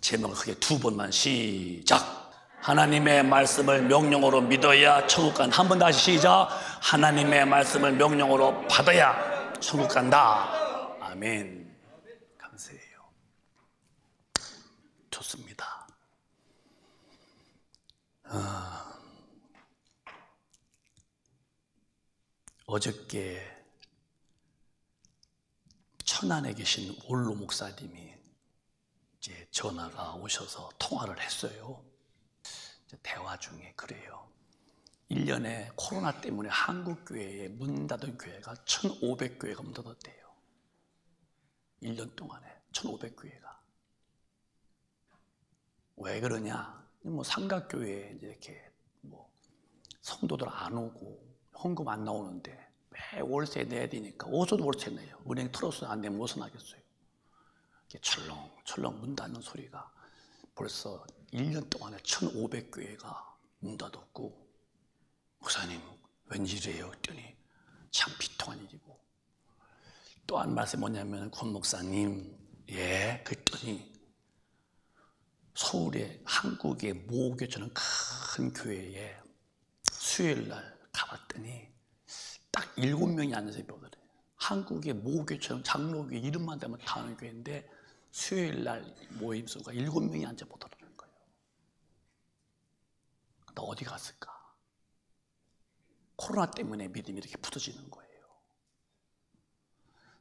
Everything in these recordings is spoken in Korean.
제목을 크게 2번만 시작. 하나님의 말씀을 명령으로 믿어야 천국 간다. 한 번 다시 시작. 하나님의 말씀을 명령으로 받아야 천국 간다. 아멘. 감사해요. 좋습니다. 어저께 천안에 계신 원로 목사님이 이제 전화가 오셔서 통화를 했어요. 대화 중에 그래요. 1년에 코로나 때문에 한국교회에 문 닫은 교회가 1,500교회가 문 닫았대요. 1년 동안에 1,500교회가. 왜 그러냐? 뭐 삼각교회에 이렇게 뭐 성도들 안 오고 헌금 안 나오는데 매 월세 내야 되니까 어디서도 월세 내요. 은행 털어서 안 내면 어디서 나겠어요? 이렇게 철렁철렁 문 닫는 소리가 벌써 1년 동안에 1,500교회가 문 닫았고, 목사님 웬일이에요? 했더니 참 비통한 일이고, 또 한 말씀이 뭐냐면 권 목사님, 예, 그랬더니 서울에 한국의 모교처럼 큰 교회에 수요일날 가봤더니 딱 7명이 앉아서 배우더래요. 한국의 모교처럼 장로교회 이름만 대면 다 아는 교회인데 수요일날 모임 수가 7명이 앉아보더라는 거예요. 너 어디 갔을까? 코로나 때문에 믿음이 이렇게 부서지는 거예요.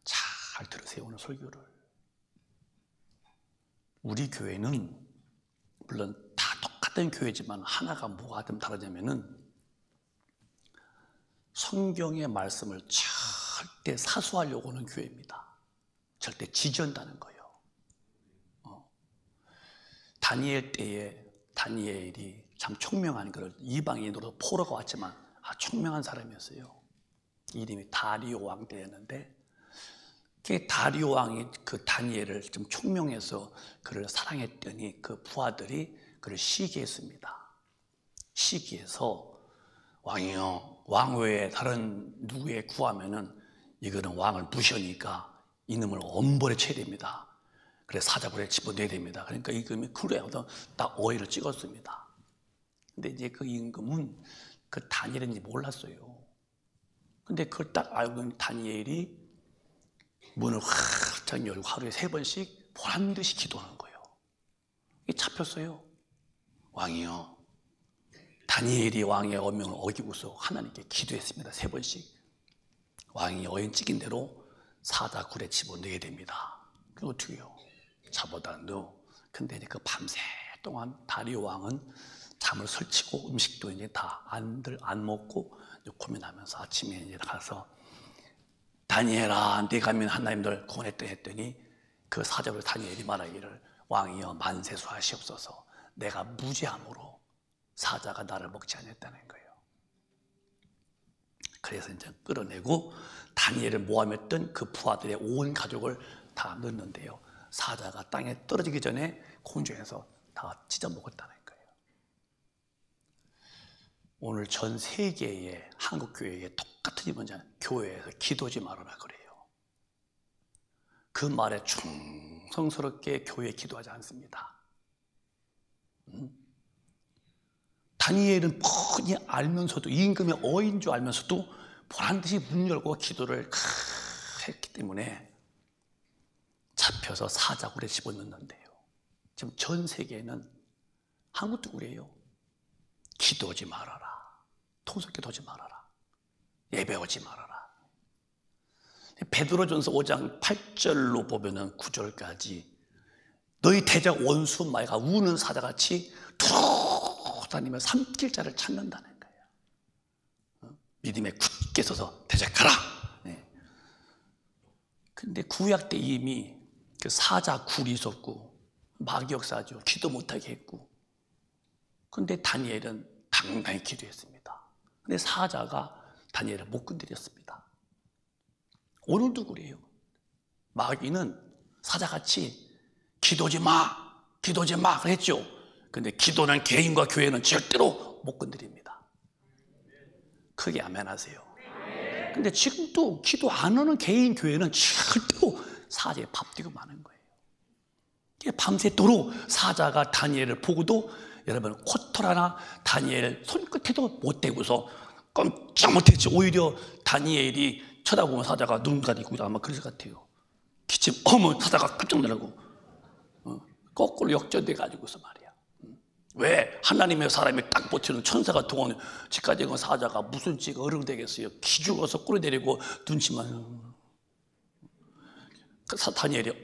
잘 들으세요, 오늘 설교를. 우리 교회는 물론 다 똑같은 교회지만 하나가 뭐가 좀 다르냐면은 성경의 말씀을 절대 사수하려고 하는 교회입니다. 절대 지지한다는 거예요. 다니엘 때에 다니엘이 참 총명한 걸 이방인으로 포로가 왔지만 총명한 사람이었어요. 이름이 다리오 왕 때였는데 그 다리오 왕이 그 다니엘을 좀 총명해서 그를 사랑했더니 그 부하들이 그를 시기했습니다. 시기해서 왕이요, 왕 외에 다른 누구에 구하면은 이거는 왕을 무시하니까 이놈을 엄벌에 쳐야 됩니다. 그래 사자굴에 집어넣어야 됩니다. 그러니까 임금이 그래 하다 딱 어의를 찍었습니다. 근데 이제 그 임금은 그 다니엘인지 몰랐어요. 근데 그걸 딱 알고 있는 다니엘이 문을 활짝 열고 하루에 3번씩 보란듯이 기도하는 거예요. 이게 잡혔어요. 왕이요, 다니엘이 왕의 어명을 어기고서 하나님께 기도했습니다. 3번씩. 왕이 어인 찍인 대로 사자굴에 집어넣어야 됩니다. 그럼 어떻게 해요? 잡아다 넣어. 근데 그 밤새 동안 다리오 왕은 잠을 설치고 음식도 이제 다 안 먹고 고민하면서 아침에 이제 가서 다니엘아, 네가 믿는 하나님들 구원했다 했더니 그 사자굴 다니엘이 말하기를 왕이여 만세수하시옵소서. 내가 무죄함으로 사자가 나를 먹지 않았다는 거예요. 그래서 이제 끌어내고 다니엘을 모함했던 그 부하들의 온 가족을 다 넣었는데요. 사자가 땅에 떨어지기 전에 공중에서 다 찢어 먹었다는 거예요. 오늘 전 세계의 한국교회에 똑같은 일이 뭐냐, 교회에서 기도하지 말아라 그래요. 그 말에 충성스럽게 교회에 기도하지 않습니다. 다니엘은 뻔히 알면서도 임금의 어인 줄 알면서도 보란듯이 문 열고 기도를 했기 때문에 잡혀서 사자굴에 집어넣는데요. 지금 전 세계는 한국도 그래요. 기도하지 말아라, 통성기도하지 말아라, 예배하지 말아라. 베드로전서 5장 8절로 보면은 9절까지 너희 대적 원수 마귀가 우는 사자같이 툭 다니며 삼킬 자를 찾는다는 거예요. 믿음에 굳게 서서 대적하라. 근데 구약 때 이미 그 사자 굴이 있었고 마귀 역사죠. 기도 못하게 했고. 근데 다니엘은 당당히 기도했습니다. 근데 사자가 다니엘을 못 건드렸습니다. 오늘도 그래요. 마귀는 사자같이 기도하지 마, 기도하지 마 그랬죠. 근데 기도는 개인과 교회는 절대로 못 건드립니다. 크게 아멘 하세요. 근데 지금도 기도 안 하는 개인 교회는 절대로 사자에 밥 뛰고 마는 거예요. 밤새도록 사자가 다니엘을 보고도 여러분 코털 다니엘 손끝에도 못 대고서 깜짝 못했지. 오히려 다니엘이 쳐다보면 사자가 눈 가리고 아마 그럴 것 같아요. 기침 어머 사자가 깜짝 놀라고 거꾸로 역전돼 가지고서 말이야. 왜 하나님의 사람이 딱 버티는 천사가 동원 집까지 간 사자가 무슨 지가 어른 되겠어요. 기죽어서 꼬리 내리고 눈치만 다니엘이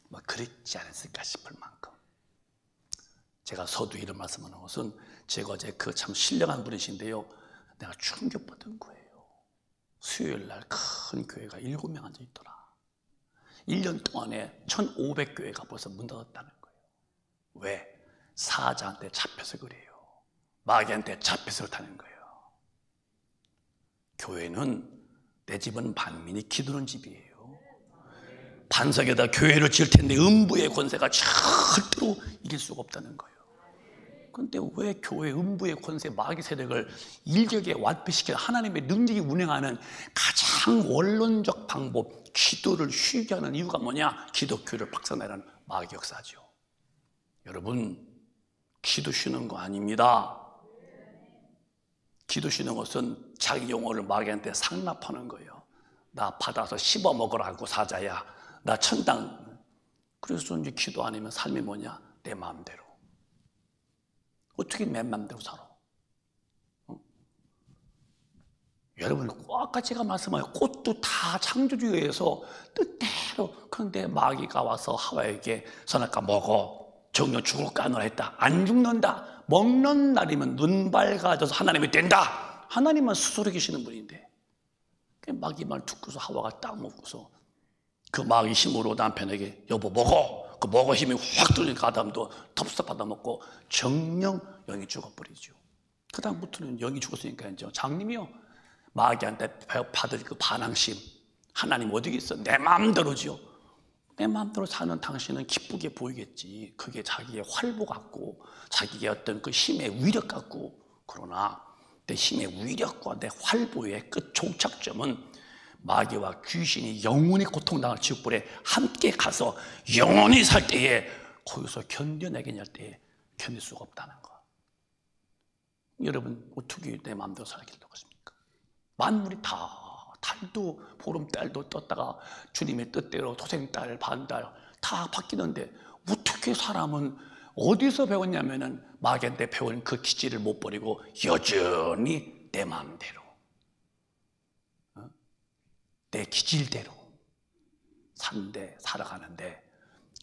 막 그랬지 않았을까 싶을 만큼 제가 서두 이런 말씀하는 것은 제가 어제 그 참 신령한 분이신데요, 내가 충격받은 거예요. 수요일 날 큰 교회가 7명 앉아 있더라. 1년 동안에 1,500교회가 벌써 문 닫았다는 거예요. 왜? 사자한테 잡혀서 그래요. 마귀한테 잡혀서 그렇다는 거예요. 교회는 내 집은 만민이 기도하는 집이에요. 반석에다 교회를 지을 텐데 음부의 권세가 절대로 이길 수가 없다는 거예요. 그런데 왜 교회 음부의 권세 마귀 세력을 일격에 완패시켜 하나님의 능력이 운행하는 가장 원론적 방법, 기도를 쉬게 하는 이유가 뭐냐? 기독교를 박살내라는 마귀 역사죠. 여러분, 기도 쉬는 거 아닙니다. 기도 쉬는 것은 자기 영혼을 마귀한테 상납하는 거예요. 나 받아서 씹어 먹으라고 사자야. 나 천당. 그래서 이제 기도 안 하면 삶이 뭐냐? 내 마음대로. 어떻게 내 마음대로 살아? 여러분, 아까 제가 말씀하신 꽃도 다 창조주에 의해서 뜻대로. 그런데 마귀가 와서 하와에게 선악과 먹어. 정녕 죽을 까노라 했다. 안 죽는다. 먹는 날이면 눈 밝아져서 하나님이 된다. 하나님은 스스로 계시는 분인데 마귀 말 듣고서 하와가 딱 먹고서 그 마귀 힘으로 남편에게 여보 먹어. 그 먹어 힘이 확 들리니까 아담도 덥석 받아먹고 정녕 영이 죽어버리죠. 그 다음부터는 영이 죽었으니까 이제 장님이요, 마귀한테 받을 그 반항심, 하나님 어디 있어? 내 마음대로지요. 내 마음대로 사는 당신은 기쁘게 보이겠지. 그게 자기의 활보 같고 자기의 어떤 그 힘의 위력 같고. 그러나 내 힘의 위력과 내 활보의 끝 종착점은 마귀와 귀신이 영원히 고통당할 지옥불에 함께 가서 영원히 살 때에 거기서 견뎌내겠냐 할 때에 견딜 수가 없다는 거. 여러분, 어떻게 내 마음대로 살기를 하십니까? 만물이 다, 달도 보름달도 떴다가 주님의 뜻대로 토생달 반달 다 바뀌는데 어떻게 사람은 어디서 배웠냐면은 마귀한테 배운 그 기질을 못 버리고 여전히 내 마음대로, 내 기질대로 살아가는데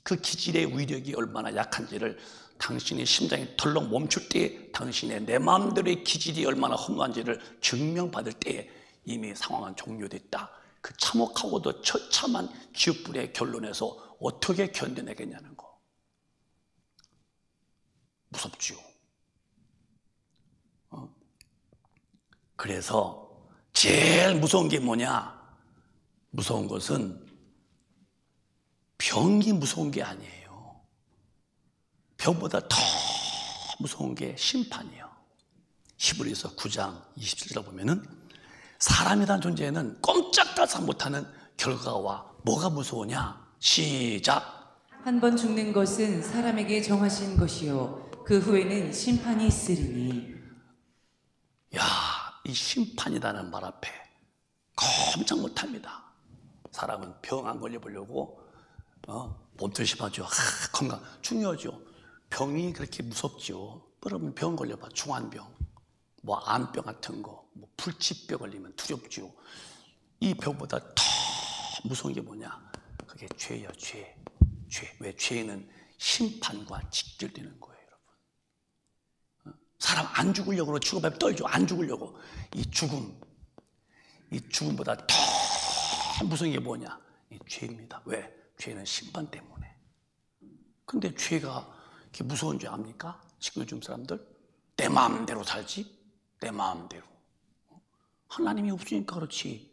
그 기질의 위력이 얼마나 약한지를 당신의 심장이 덜렁 멈출 때에 당신의 내 마음대로의 기질이 얼마나 험한지를 증명받을 때에 이미 상황은 종료됐다. 그 참혹하고도 처참한 지옥불의 결론에서 어떻게 견뎌내겠냐는 거. 무섭지요. 그래서 제일 무서운 게 뭐냐? 무서운 것은 병이 무서운 게 아니에요. 병보다 더 무서운 게 심판이에요. 히브리서 9장 27절 보면은 사람이라는 존재는 꼼짝달싹 못하는 결과와 뭐가 무서우냐? 시작. 한 번 죽는 것은 사람에게 정하신 것이요 그 후에는 심판이 있으리니. 야, 이 심판이라는 말 앞에 꼼짝 못합니다. 사람은 병 안 걸려보려고 몸도 심하죠. 건강 중요하죠. 병이 그렇게 무섭죠. 여러분 병 걸려봐. 중환병, 뭐 암병 같은 거, 뭐 불치병 걸리면 두렵죠. 이 병보다 더 무서운 게 뭐냐? 그게 죄야, 죄. 왜? 죄는 심판과 직결되는 거예요, 여러분. 사람 안 죽으려고 죽어봐야 떨죠. 안 죽으려고. 이 죽음보다 더 무서운 게 뭐냐? 이 죄입니다. 왜? 죄는 심판 때문에. 근데 죄가 이렇게 무서운 죄 압니까? 지금 요즘 사람들 내 마음대로 살지. 내 마음대로. 하나님이 없으니까 그렇지.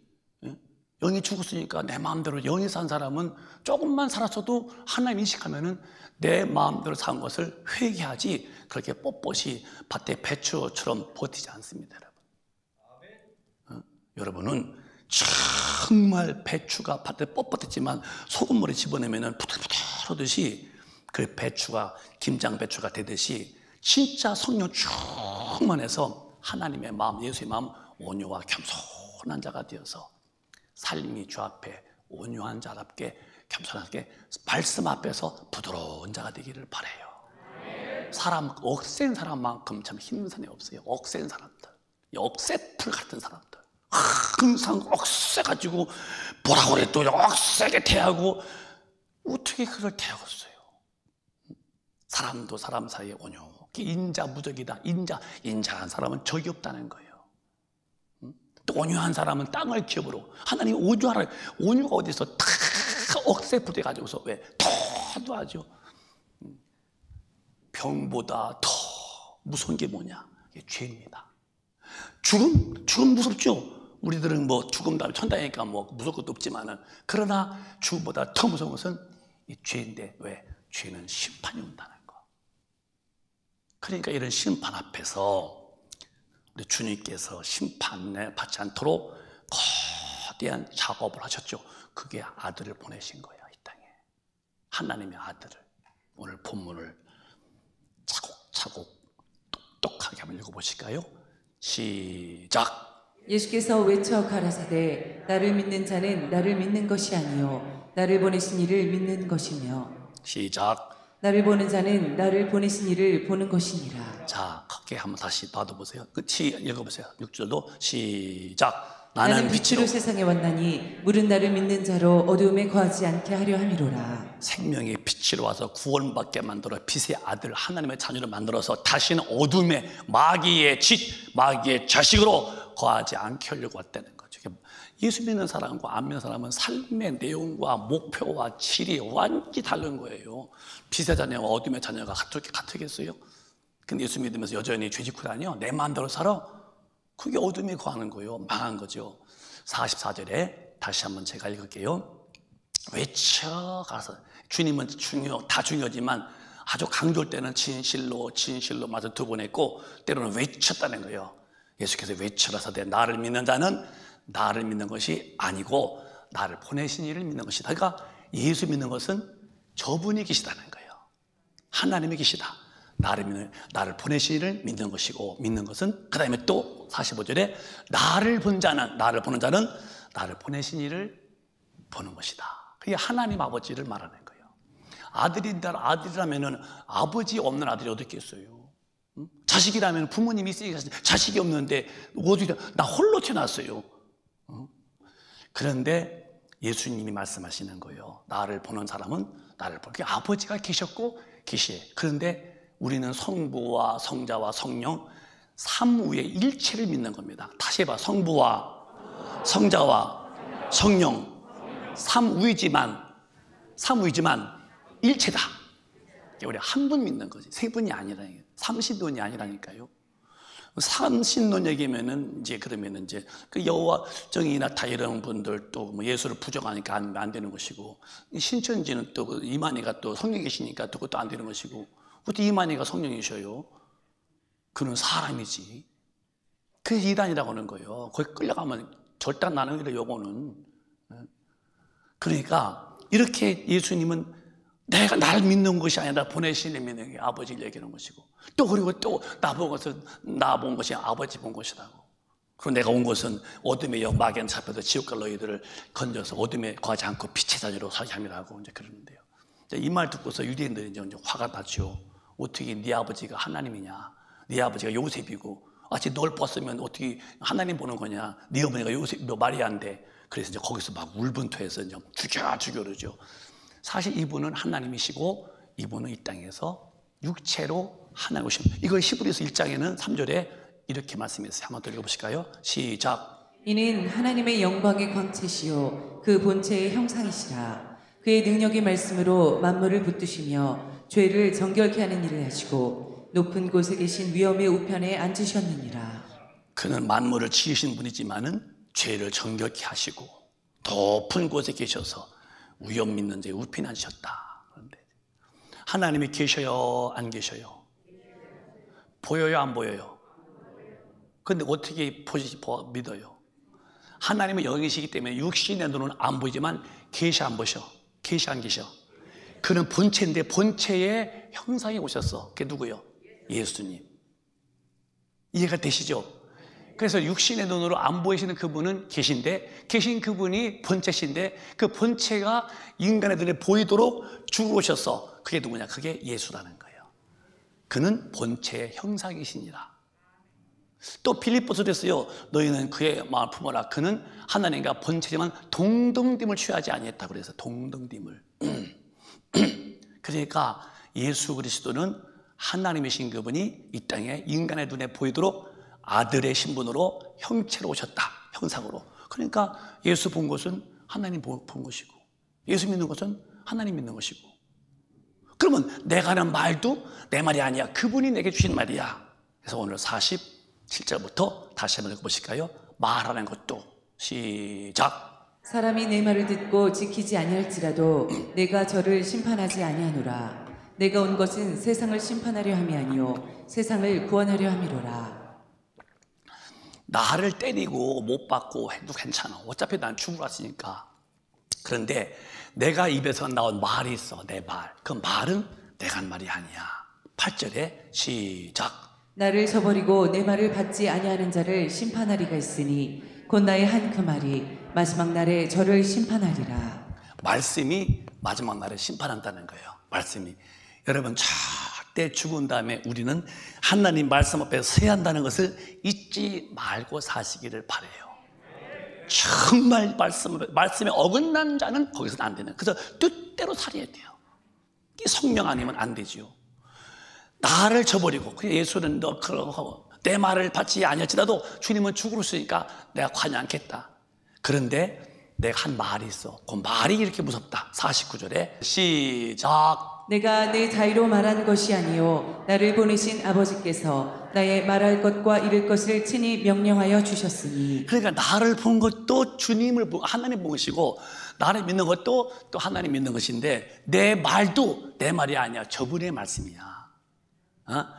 영이 죽었으니까 내 마음대로. 영이 산 사람은 조금만 살았어도 하나님 인식하면은 내 마음대로 산 것을 회개하지 그렇게 뻣뻣이 밭에 배추처럼 버티지 않습니다, 여러분. 여러분은 정말 배추가 밭에 뻣뻣했지만 소금물에 집어넣으면 부들부들하듯이 그 배추가 김장 배추가 되듯이 진짜 성령 충만해서 하나님의 마음, 예수의 마음, 온유와 겸손한 자가 되어서 삶이 주 앞에 온유한 자답게 겸손하게 말씀 앞에서 부드러운 자가 되기를 바라요. 사람, 억센 사람만큼 참 힘든 사람이 없어요. 억센 사람들, 억새풀 같은 사람들, 항상 억세가지고 뭐라고 그래도 억세게 대하고 어떻게 그걸 대하겠어요? 사람도 사람 사이에 온유하게 인자무적이다. 인자한 사람은 적이 없다는 거예요. 또 온유한 사람은 땅을 기업으로. 하나님 온유가 어디서 다 억세풀 돼가지고서 왜 도도하죠. 병보다 더 무서운 게 뭐냐? 이게 죄입니다. 죽음 무섭죠. 우리들은 뭐 죽음 다음에 천당이니까 뭐 무서울 것도 없지만은, 그러나 죽음보다 더 무서운 것은 이 죄인데, 왜? 죄는 심판이 온다는 거. 그러니까 이런 심판 앞에서 우리 주님께서 심판에 받지 않도록 거대한 작업을 하셨죠. 그게 아들을 보내신 거예요, 이 땅에. 하나님의 아들을. 오늘 본문을 차곡차곡 똑똑하게 한번 읽어보실까요? 시작. 예수께서 외쳐 가라사대 나를 믿는 자는 나를 믿는 것이 아니요 나를 보내신 이를 믿는 것이며, 시작. 나를 보는 자는 나를 보내신 이를 보는 것이니라. 자, 크게 한번 다시 놔둬보세요. 끝이 읽어보세요. 6절도 시작. 나는 빛으로 세상에 왔나니 물은 나를 믿는 자로 어두움에 거하지 않게 하려 함이로라. 생명의 빛으로 와서 구원받게 만들어 빛의 아들 하나님의 자녀를 만들어서 다시는 어둠의 마귀의 자식으로 거하지 않게 하려고 왔다는 거죠. 예수 믿는 사람과 안 믿는 사람은 삶의 내용과 목표와 질이 완전히 다른 거예요. 빛의 자녀와 어둠의 자녀가 같겠어요? 근데 예수 믿으면서 여전히 죄짓고 다녀? 내 마음대로 살아? 그게 어둠에 거하는 거예요. 망한 거죠. 44절에 다시 한번 제가 읽을게요. 외쳐가서, 주님은 다 중요하지만 아주 강조할 때는 진실로 말씀 2번 했고, 때로는 외쳤다는 거예요. 예수께서 외쳐가서되 나를 믿는 자는 나를 믿는 것이 아니고 나를 보내신 이를 믿는 것이다. 그러니까 예수 믿는 것은 저분이 계시다는 거예요. 하나님이 계시다. 나를 보내신 이를 믿는 것이고, 믿는 것은 그 다음에 또 45절에 나를 보는 자는 나를 보내신 이를 보는 것이다. 그게 하나님 아버지를 말하는 거예요. 아들이라면 아버지 없는 아들이 어디 있겠어요? 자식이라면 부모님이 있으니까 자식이 없는데 어디, 나 홀로 태어났어요. 그런데 예수님이 말씀하시는 거예요. 나를 보는 사람은 나를 보는, 아버지가 계셨고 계시에. 그런데 우리는 성부와 성자와 성령 삼위의 일체를 믿는 겁니다. 다시 해봐. 성부와 성자와 성령 삼위지만 일체다. 우리 한 분 믿는 거지. 세 분이 아니라니까요. 삼신론이 아니라니까요. 삼신론 얘기면은 그러면은 그 여호와 정의나 다 이런 분들 또 뭐 예수를 부정하니까 안 되는 것이고, 신천지는 또 그 이만희가 또 성령이 계시니까 또 그것도 안 되는 것이고, 어떻게 이만희가 성령이셔요? 그는 사람이지. 그게 이단이라고 하는 거예요. 거기 끌려가면 절단 나는 거예요, 요거는. 그러니까 이렇게 예수님은 내가 나를 믿는 것이 아니라 보내신 일 믿는 게 아버지를 얘기하는 것이고, 또 그리고 또 나 본 것이 아버지 본 것이라고. 그리고 내가 온 것은 어둠의 영 마귀한테 잡혀서 지옥 갈 너희들을 건져서 어둠에 거하지 않고 빛의 자녀로 살게 함이라고 이제 그러는데요. 이 말 듣고서 유대인들이 이제 화가 났죠. 어떻게 네 아버지가 하나님이냐? 네 아버지가 요셉이고, 널 봤으면 어떻게 하나님 보는 거냐? 네 어머니가 마리아인데. 그래서 이제 거기서 막 울분토해서 이제 죽여 그러죠. 사실 이분은 하나님이시고 이분은 이 땅에서 육체로 하나님 오신. 이걸 히브리서 1장에는 3절에 이렇게 말씀했어요. 한번 더 읽어보실까요? 시작. 이는 하나님의 영광의 광채시요 그 본체의 형상이시라. 그의 능력의 말씀으로 만물을 붙드시며 죄를 정결케 하는 일을 하시고 높은 곳에 계신 위엄의 우편에 앉으셨느니라. 그는 만물을 지으신 분이지만은 죄를 정결케 하시고 높은 곳에 계셔서 위엄 믿는 자의 우편에 앉으셨다. 그런데 하나님이 계셔요, 안 계셔요? 보여요, 안 보여요? 그런데 어떻게 믿어요? 하나님은 영이시기 때문에 육신의 눈은 안 보이지만 계시 안 보셔. 계시 안 계셔. 그는 본체인데 본체의 형상이 오셨어. 그게 누구요? 예수님. 이해가 되시죠? 그래서 육신의 눈으로 안 보이시는 그분은 계신데, 계신 그분이 본체신데 그 본체가 인간의 눈에 보이도록 죽으셨어. 그게 누구냐? 그게 예수라는 거예요. 그는 본체의 형상이시니라. 또 빌립보서도 했어요. 너희는 그의 마음을 품어라. 그는 하나님과 본체지만 동등됨을 취하지 아니했다고 그래서 동등됨을. 그러니까 예수 그리스도는 하나님이신 그분이 이 땅에 인간의 눈에 보이도록 아들의 신분으로 형체로 오셨다. 형상으로. 그러니까 예수 본 것은 하나님 본 것이고, 예수 믿는 것은 하나님 믿는 것이고. 그러면 내가 하는 말도 내 말이 아니야. 그분이 내게 주신 말이야. 그래서 오늘 47절부터 다시 한번 읽어보실까요? 말하는 것도. 시작. 사람이 내 말을 듣고 지키지 아니할지라도 내가 저를 심판하지 아니하노라. 내가 온 것은 세상을 심판하려 함이 아니요 세상을 구원하려 함이로라. 나를 때리고 못 받고 해도 괜찮아. 어차피 난 죽으러 왔으니까. 그런데 내가 입에서 나온 말이 있어. 내 말. 그 말은 내가 한 말이 아니야. 8절에 시작. 나를 저버리고 내 말을 받지 아니하는 자를 심판하리가 있으니 곧 나의 한 그 말이 마지막 날에 저를 심판하리라. 말씀이 마지막 날에 심판한다는 거예요. 말씀이. 여러분 절대 죽은 다음에 우리는 하나님 말씀 앞에 서야 한다는 것을 잊지 말고 사시기를 바라요. 정말 말씀에 어긋난 자는 거기서는 안 되는. 그래서 뜻대로 살아야 돼요. 이 성령 아니면 안 되지요. 나를 저버리고, 예수는 너 그러고 내 말을 받지 아니할지라도 주님은 죽으러 오시니까 내가 관여 않겠다. 그런데 내가 한 말이 있어. 그 말이 이렇게 무섭다. 49절에 시작. 내가 내 자유로 말한 것이 아니요 나를 보내신 아버지께서 나의 말할 것과 이를 것을 친히 명령하여 주셨으니. 그러니까 나를 본 것도 주님을 하나님 본 것이고, 나를 믿는 것도 또 하나님 믿는 것인데, 내 말도 내 말이 아니야. 저분의 말씀이야.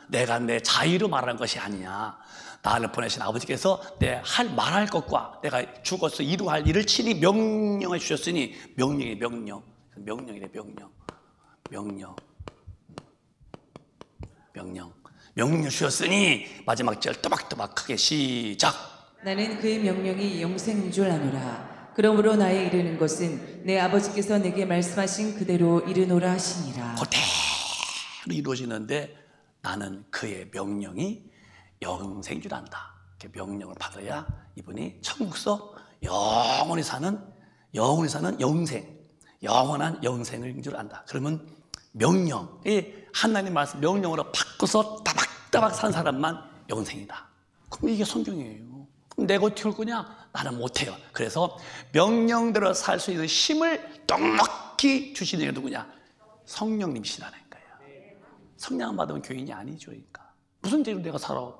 내가 내 자유로 말하는 것이 아니야. 나를 보내신 아버지께서 내 말할 것과 내가 죽어서 이루할 일을 친히 명령해 주셨으니. 명령이래. 명령 주셨으니. 마지막 절 또박또박 크게 시작. 나는 그의 명령이 영생인 줄 아노라. 그러므로 나의 이르는 것은 내 아버지께서 내게 말씀하신 그대로 이르노라 하시니라. 그대로 이루어지는데 나는 그의 명령이 영생인 줄 안다. 명령을 받아야 이분이 천국서 영원히 사는 영생, 영원한 영생인 줄 안다. 그러면 명령, 이 하나님 말씀 명령으로 바꿔서 따박따박 산 사람만 영생이다. 그럼 이게 성경이에요. 그럼 내가 어떻게 할 거냐? 나는 못해요. 그래서 명령대로 살 수 있는 힘을 넉넉히 주시는 게 누구냐? 성령님이시라는 거예요. 성령 안 받으면 교인이 아니죠. 그러니까 무슨 죄로 내가 살아?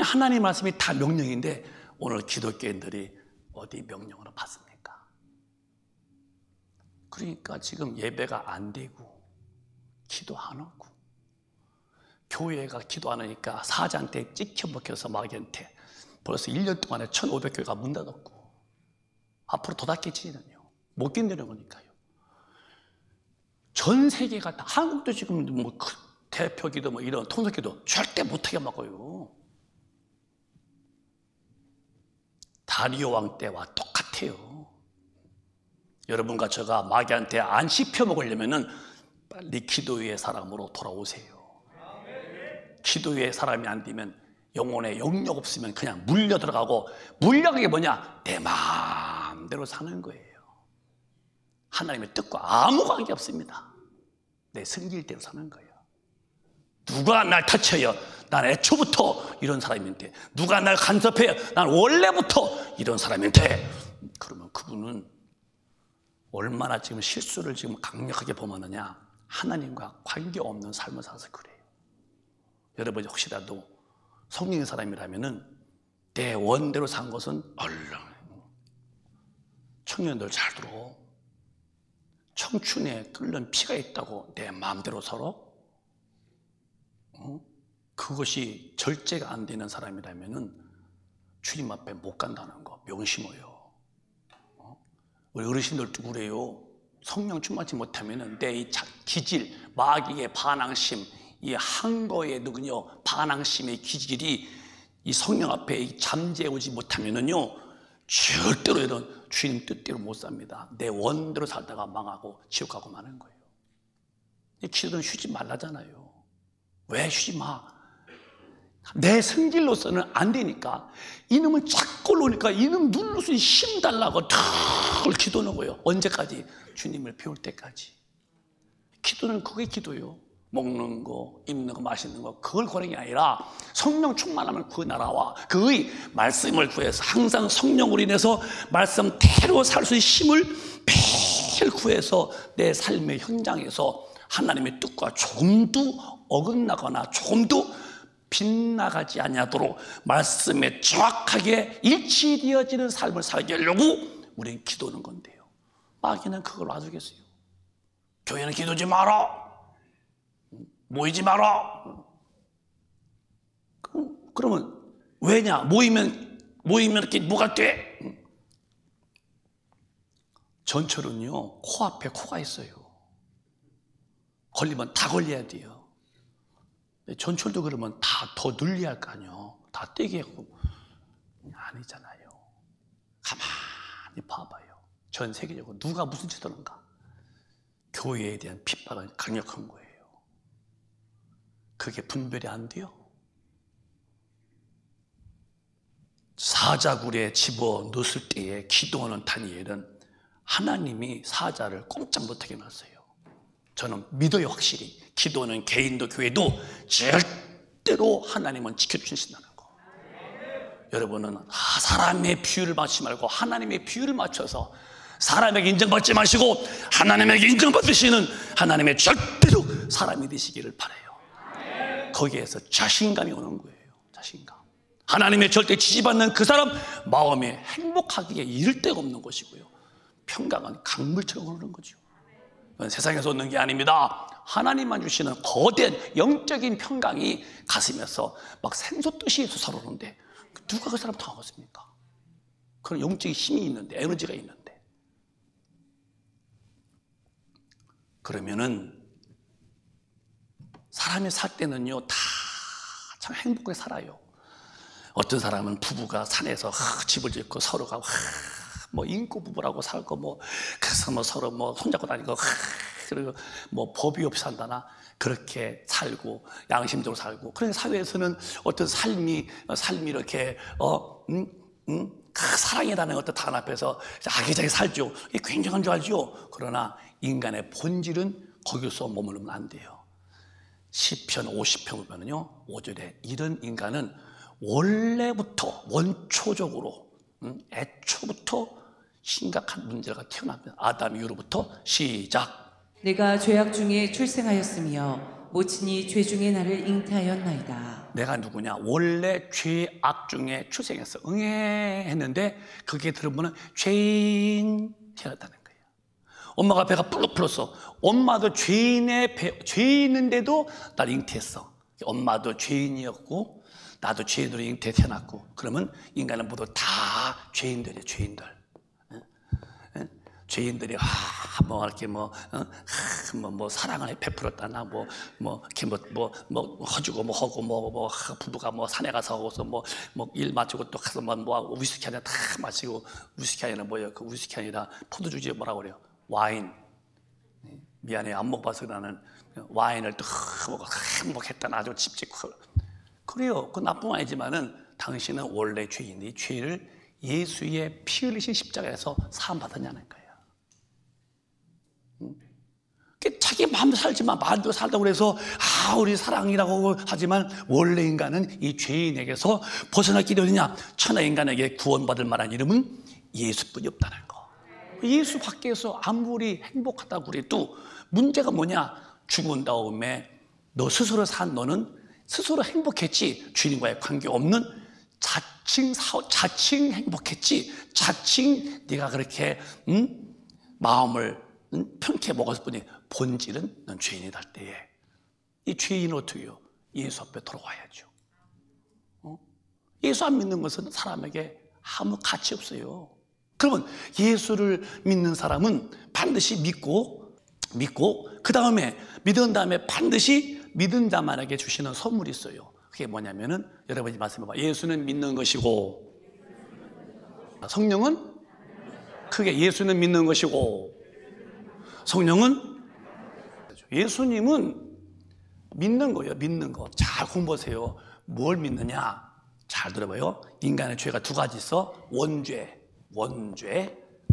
하나님 말씀이 다 명령인데 오늘 기독교인들이 어디 명령으로 받습니까? 그러니까 지금 예배가 안 되고 기도 안 하고, 교회가 기도 안 하니까 사자한테 찍혀먹혀서 마귀한테 벌써 1년 동안에 1,500교회가 문 닫았고, 앞으로 더 닫겠지는요. 못 견디는 거니까요. 전 세계가 다, 한국도 지금 뭐 대표기도 뭐 이런 통속기도 절대 못하게 막아요. 다리오 왕 때와 똑같아요. 여러분과 제가 마귀한테 안 씹혀 먹으려면은 빨리 기도의 사람으로 돌아오세요. 기도의 사람이 안 되면 영혼에 영역 없으면 그냥 물려 들어가고, 물려가게 뭐냐? 내 마음대로 사는 거예요. 하나님의 뜻과 아무 관계 없습니다. 내 성질대로 사는 거예요. 누가 날 터쳐요? 난 애초부터 이런 사람인데. 누가 날 간섭해요? 난 원래부터 이런 사람인데. 그러면 그분은 얼마나 지금 실수를 지금 강력하게 범하느냐? 하나님과 관계없는 삶을 살아서 그래요. 여러분이 혹시라도 성령의 사람이라면은 내 원대로 산 것은 얼른. 청년들 잘 들어. 청춘에 끓는 피가 있다고 내 마음대로 살아? 그것이 절제가 안 되는 사람이라면은 주님 앞에 못 간다는 거 명심해요. 우리 어르신들도 그래요. 성령 충만치 못하면 내 이 기질, 마귀의 반항심, 이 항거의 누구요 반항심의 기질이 이 성령 앞에 잠재우지 못하면은요 절대로 이런 주님 뜻대로 못 삽니다. 내 원대로 살다가 망하고 지옥 가고 마는 거예요. 이 기도는 쉬지 말라잖아요. 왜 쉬지 마? 내 성질로서는 안 되니까 이놈은 자꾸 올라오니까 이놈 눌러서 힘 달라고 탁 기도는 거예요. 언제까지? 주님을 배울 때까지. 기도는 그게 기도예요. 먹는 거, 입는 거, 마시는 거 그걸 구하는 게 아니라 성령 충만하면 그 나라와 그의 말씀을 구해서 항상 성령으로 인해서 말씀대로 살 수 있는 힘을 매일 구해서 내 삶의 현장에서 하나님의 뜻과 조금도 어긋나거나 조금도 빗나가지 아니하도록 말씀에 정확하게 일치되어지는 삶을 살게 하려고 우리는 기도하는 건데요. 마귀는 그걸 놔두겠어요. 교회는 기도지 마라, 모이지 마라. 그러면 왜냐? 모이면 이렇게 뭐가 돼? 전철은요 코앞에 코가 있어요. 걸리면 다 걸려야 돼요. 전철도 그러면 다 더 늘려야 할 거 아니에요. 다 떼게 하고 아니잖아요. 가만히 봐봐요. 전 세계적으로 누가 무슨 짓을 하는가? 교회에 대한 핍박은 강력한 거예요. 그게 분별이 안 돼요. 사자굴에 집어 넣었을 때에 기도하는 다니엘은 하나님이 사자를 꼼짝 못하게 놨어요. 저는 믿어요. 확실히 기도는 개인도 교회도 절대로 하나님은 지켜주신다는 거. 여러분은 사람의 비유를 맞추지 말고 하나님의 비유를 맞춰서 사람에게 인정받지 마시고 하나님에게 인정받으시는 하나님의 절대로 사람이 되시기를 바라요. 거기에서 자신감이 오는 거예요. 자신감. 하나님의 절대 지지받는 그 사람 마음에 행복하기에 이를 데가 없는 것이고요. 평강은 강물처럼 흐르는 거죠. 세상에서 얻는 게 아닙니다. 하나님만 주시는 거대한 영적인 평강이 가슴에서 막 샘솟듯이 솟아오르는데 누가 그 사람 당하겠습니까? 그런 영적인 힘이 있는데, 에너지가 있는데. 그러면은 사람이 살 때는요 다 참 행복하게 살아요. 어떤 사람은 부부가 산에서 집을 짓고 서로가 뭐 인고 부부라고 살고 뭐 그래서 뭐 서로 뭐 손잡고 다니고 그리고 뭐 법이 없이 산다나 그렇게 살고 양심적으로 살고 그런 사회에서는 어떤 삶이 이렇게 사랑이라는 어떤 단 앞에서 아기자기 살죠. 이게 굉장한 줄 알죠. 그러나 인간의 본질은 거기서 머무르면 안 돼요. 시편 50편 보면요 5절에 이런 인간은 원래부터 원초적으로 애초부터 심각한 문제가 태어납니다. 아담 이후로부터 시작. 내가 죄악 중에 출생하였으며 모친이 죄 중에 나를 잉태하였나이다. 내가 누구냐? 원래 죄악 중에 출생했어. 응애 했는데 그게 들으면 죄인 태어났다는 거예요. 엄마가 배가 불룩 불렀어. 엄마도 죄인인데도 나를 잉태했어. 엄마도 죄인이었고 나도 죄인으로 잉태 태어났고 그러면 인간은 모두 다 죄인들이에요. 죄인들. 죄인들이 뭐 이렇게 뭐 사랑을 베풀었다나 뭐 허주고 뭐 하고 뭐 부부가 뭐 산에 가서 하고서 뭐 일 마치고 또 가서 뭐 위스키 한잔 다 마시고 위스키 아니라 뭐예요? 그 위스키 아니라 포도주지 뭐라고 그래요? 와인. 미안해 안 먹어봐서 나는 와인을 또 먹어 행복했다 아주 찝찝고 그래요. 그 나쁜 아니지만은 당신은 원래 죄인이 죄를 예수의 피 흘리신 십자가에서 사함 받았냐는 거예요. 자기 마음대로 살지만 마음대로 살다고 그래서 우리 사랑이라고 하지만 원래 인간은 이 죄인에게서 벗어날 길이 어디냐? 천하 인간에게 구원받을 만한 이름은 예수뿐이 없다는 거. 예수 밖에서 아무리 행복하다고 그래도 문제가 뭐냐? 죽은 다음에 너 스스로 산 너는 스스로 행복했지 주님과의 관계없는 자칭 행복했지 자칭 네가 그렇게 마음을 편케 먹었을 뿐이 본질은 넌 죄인이다 할 때에 이 죄인은 어떻게 해요? 예수 앞에 돌아와야죠. 예수 안 믿는 것은 사람에게 아무 가치 없어요. 그러면 예수를 믿는 사람은 반드시 믿고 그 다음에 믿은 다음에 반드시 믿은 자만에게 주시는 선물이 있어요. 그게 뭐냐면은 여러분이 말씀해봐. 예수는 믿는 것이고 성령은 크게 예수는 믿는 것이고 성령은 예수님은 믿는 거예요. 믿는 거. 잘 공부하세요. 뭘 믿느냐? 잘 들어봐요. 인간의 죄가 두 가지 있어. 원죄,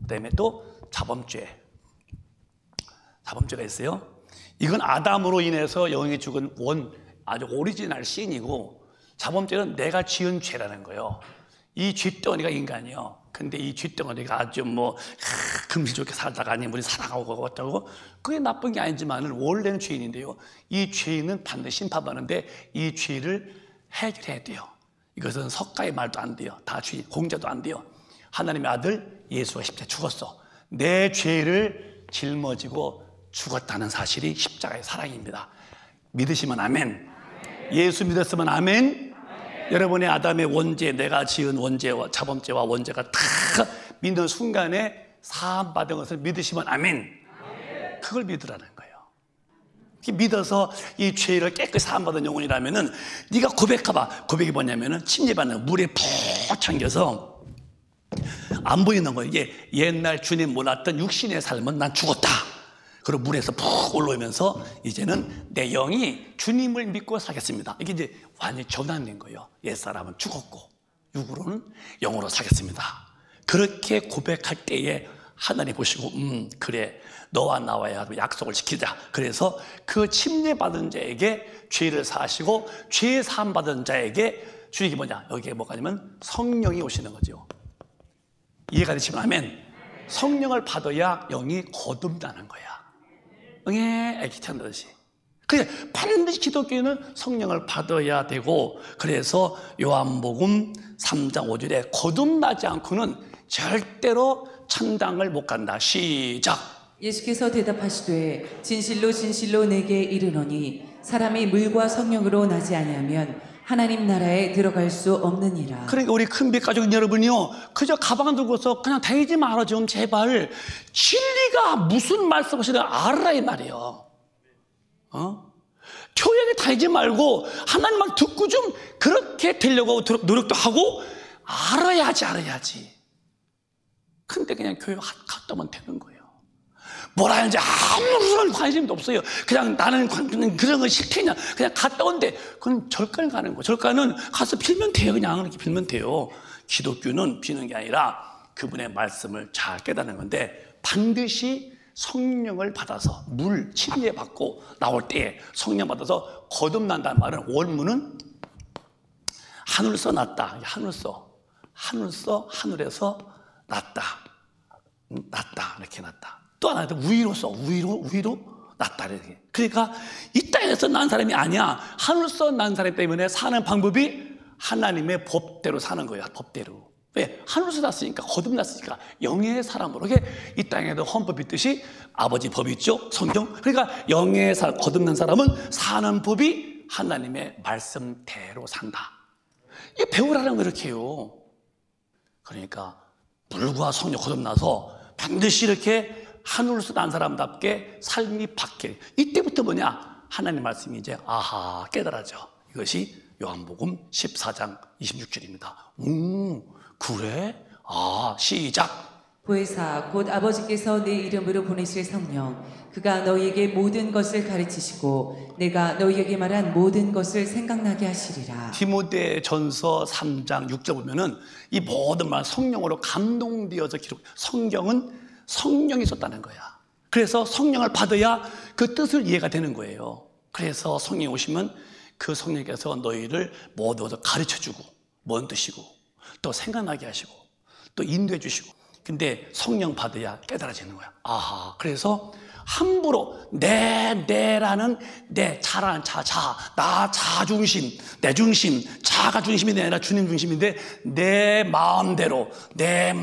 그다음에 또 자범죄가 있어요. 이건 아담으로 인해서 영이 죽은 아주 오리지널 씬이고, 자범죄는 내가 지은 죄라는 거예요. 이 쥐덩어리가 인간이요. 근데 이 쥐덩어리가 아주 금실 좋게 살다가 아니면 우리 살아가고 어쩌고, 그게 나쁜 게 아니지만 원래는 죄인인데요. 이 죄인은 반드시 심판받는데 이 죄를 해결해야 돼요. 이것은 석가의 말도 안 돼요. 다 공자도 안 돼요. 하나님의 아들 예수가 십자가에 죽었어. 내 죄를 짊어지고 죽었다는 사실이 십자가의 사랑입니다. 믿으시면 아멘. 예수 믿었으면 아멘. 여러분의 아담의 원죄, 내가 지은 원죄와 자범죄와 원죄가 다 믿는 순간에 사함받은 것을 믿으시면 아멘. 그걸 믿으라는 거예요. 믿어서 이 죄를 깨끗이 사함받은 영혼이라면은 네가 고백해봐. 고백이 뭐냐면은 침례받는 물에 푹 잠겨서 안 보이는 거예요. 이게 옛날 주님 몰랐던 육신의 삶은 난 죽었다. 그리고 물에서 푹 올라오면서 이제는 내 영이 주님을 믿고 살겠습니다. 이게 이제 완전히 전환된 거예요. 옛사람은 죽었고 육으로는 영으로 살겠습니다. 그렇게 고백할 때에 하나님 보시고 그래, 너와 나와야 약속을 지키자. 그래서 그 침례받은 자에게 죄를 사하시고 죄 사함 받은 자에게 주님이 뭐냐, 여기에 뭐가 아니면 성령이 오시는 거죠. 이해가 되시면 아멘. 성령을 받아야 영이 거듭나는 거야. 응애 애기 태어나듯이. 그래, 반드시 기독교인은 성령을 받아야 되고, 그래서 요한복음 3장 5절에 거듭나지 않고는 절대로 천당을 못 간다. 시작. 예수께서 대답하시되 진실로 진실로 내게 이르노니 사람이 물과 성령으로 나지 아니하면 하나님 나라에 들어갈 수 없느니라. 그러니까 우리 큰빛 가족 여러분이요, 그저 가방 들고서 그냥 다니지 말아 좀 제발. 진리가 무슨 말씀하시든 알아라 이 말이에요. 교회에 다니지 말고 하나님 말 듣고 좀 그렇게 되려고 노력도 하고 알아야지. 근데 그냥 교회 갔다 오면 되는 거예요. 뭐라 하는지 아무런 관심도 없어요. 그냥 나는 그런 거 싫겠냐. 그냥 갔다 온대. 그건 절간 가는 거예요. 절간은 가서 빌면 돼요. 그냥 이렇게 빌면 돼요. 기독교는 비는 게 아니라 그분의 말씀을 잘 깨닫는 건데, 반드시 성령을 받아서 물 침례 받고 나올 때에 성령 받아서 거듭난다는 말은 원문은 하늘서 났다. 하늘서 하늘에서 났다. 이렇게 났다. 또 하나 위로 났다. 이렇게. 그러니까 이 땅에서 난 사람이 아니야. 하늘서 난 사람 때문에 사는 방법이 하나님의 법대로 사는 거야. 법대로. 왜? 하늘에서 났으니까, 거듭났으니까 영의 사람으로. 이 땅에도 헌법이 있듯이 아버지 법이 있죠. 성경. 그러니까 영의 사람, 거듭난 사람은 사는 법이 하나님의 말씀대로 산다. 이게 배우라는 거 이렇게 해요. 그러니까 물과 성령 거듭나서 반드시 이렇게 하늘에서 난 사람답게 삶이 바뀌어요. 이때부터 뭐냐? 하나님 말씀이 이제 깨달아져. 이것이 요한복음 14장 26절입니다. 그래? 시작. 보혜사 곧 아버지께서 내 이름으로 보내실 성령 그가 너희에게 모든 것을 가르치시고 내가 너희에게 말한 모든 것을 생각나게 하시리라. 디모데전서 3장 6절 보면은 이 모든 말 성령으로 감동되어서 기록. 성경은 성령이 썼다는 거야. 그래서 성령을 받아야 그 뜻을 이해가 되는 거예요. 그래서 성령이 오시면 그 성령께서 너희를 모두 가르쳐주고 뭔 뜻이고 또 생각나게 하시고 또 인도해 주시고. 근데 성령 받아야 깨달아지는 거야. 그래서 함부로 내라는 내 자라는 나 자중심, 내 중심, 자가 중심이 아니라 주님 중심인데 내 마음대로 내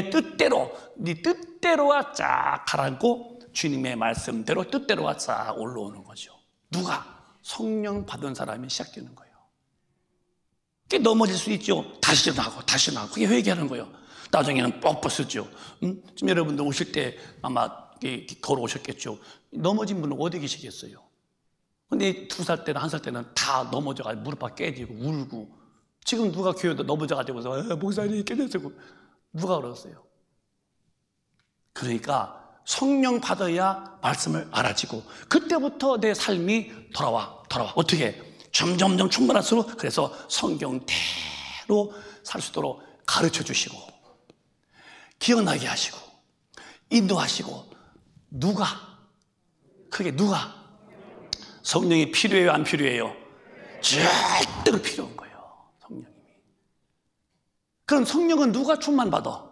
뜻대로, 네 뜻대로가 쫙 가라앉고 주님의 말씀대로 뜻대로가 쫙 올라오는 거죠. 누가? 성령 받은 사람이 시작되는 거예요. 꽤 넘어질 수 있죠. 다시 나고 다시 나고 그게 회개하는 거예요. 나중에는 뻣뻣하죠. 지금 여러분들 오실 때 아마 걸어오셨겠죠. 넘어진 분은 어디 계시겠어요? 근데 2살 때나 1살 때는 다 넘어져가지고 무릎 깨지고 울고, 지금 누가 교회도 넘어져가지고서 목사님 깨졌고 누가 그러겠어요? 그러니까 성령 받아야 말씀을 알아지고, 그때부터 내 삶이 돌아와. 어떻게? 점점 충만할수록, 그래서 성경대로 살 수 있도록 가르쳐 주시고 기억나게 하시고 인도하시고. 크게 누가? 성령이 필요해요, 안 필요해요? 절대로 필요한 거예요, 성령님이. 그럼 성령은 누가 충만받아?